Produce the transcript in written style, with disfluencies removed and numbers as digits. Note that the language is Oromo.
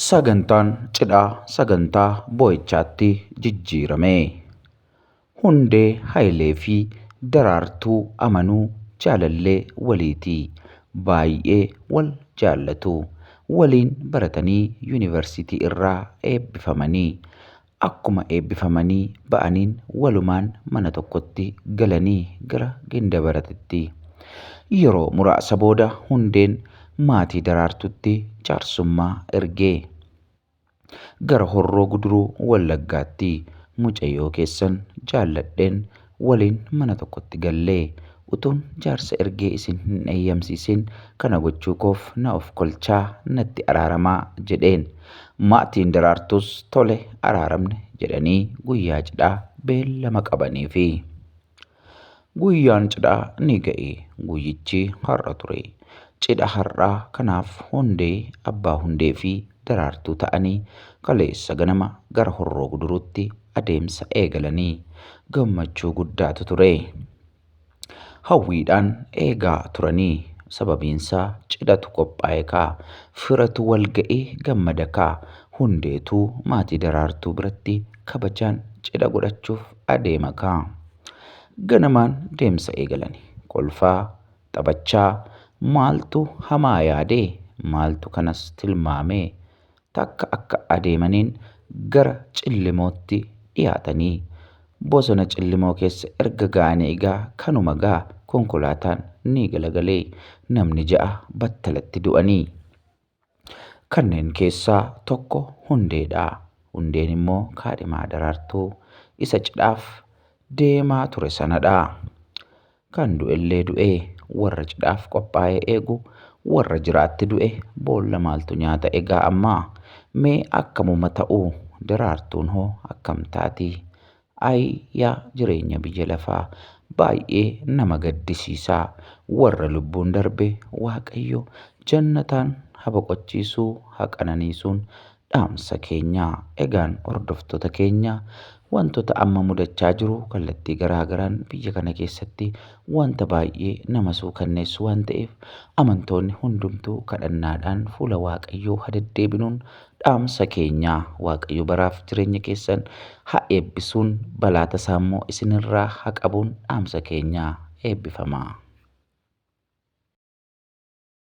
Sagantaan cidhaa sagantaa boo'ichaatti jijjiirame. Hundee Hayilee fi Daraartuu Amanuu jaalallee waliitii. Baay'ee wal jaallatu. Waliin baratanii yuunivarsiitii irraa eebbifamanii. Akkuma eebbifamanii ba'aniin walumaan mana tokkotti galanii gara ginda baratitti. Yeroo muraasa booda Hundeen maatii Daraartuutti jaarsummaa ergee. Gara Horroo Guduruu Wallaggaatti mucayyoo keessan jaalladheen waliin mana tokkotti gallee utuun jaarsa ergee isin hin eeyyamsiisin kana gochuu koof na of kolchaa natti araaramaa jedheen. Maatiin Daraartuus tole araaramne jedhanii guyyaa cidhaa beellama qabaniifi. Guyyaan cidhaa ni ga'e. Guyyichi har'a ture. Cidha har'aa kanaaf Hundee, Abbaa Hundee fi Daraartuu ta'anii kaleessa ganama gara Horroo Guduruutti adeemsa eegalanii gammachuu guddaatu ture. Hawwiidhaan eegaa turanii sababiinsaa cidhatu qophaa'e kaa firatu wal ga'ee gammada kaa Hundeetuu maatii Daraartuu biratti kabajaan cidha godhachuuf adeema kaa. Ganamaan deemsa eegalanii kolfaa taphachaa maaltu hamaa yaadee maaltu kanas tilmaamee takka akka adeemaniin gara Cillimootti dhiyaatanii bosona Cillimoo keessa erga ga'anii egaa kanuma gaa konkolaataan ni galagalee namni 6 battalatti du'anii. Kanneen keessaa tokko Hundeedha. Hundeen immoo kaadhimaa Daraartuu isa cidhaaf deemaa ture sanadha. Kan du'ellee du'ee warra cidhaaf qophaa'ee eegu warra jiraatti du'e boolla maaltu nyaata egaa ammaa mee akkamuma ta'uu Daraartuun hoo akkam taati? Yaa jireenya biyya lafaa baay'ee nama gaddisiisaa. Warra lubbuun darbe Waaqayyo jannataan haa boqochiisuu haa qananiisuun dhaamsa keenyaa. Egaan hordoftoota keenya wantoota amma mudachaa jiru kallattii garaagaraan biyya kana keessatti wanta baay'ee nama suukanneessu waan ta'eef amantoonni hundumtuu kadhannaadhaan fuula Waaqayyoo haa deddeebinuun dhaamsa keenyaa. Waaqayyo baraaf jireenya keessan haa eebbisuun balaa tasaa immoo isinirraa haa qabuun dhaamsa keenyaa. Eebbifamaa.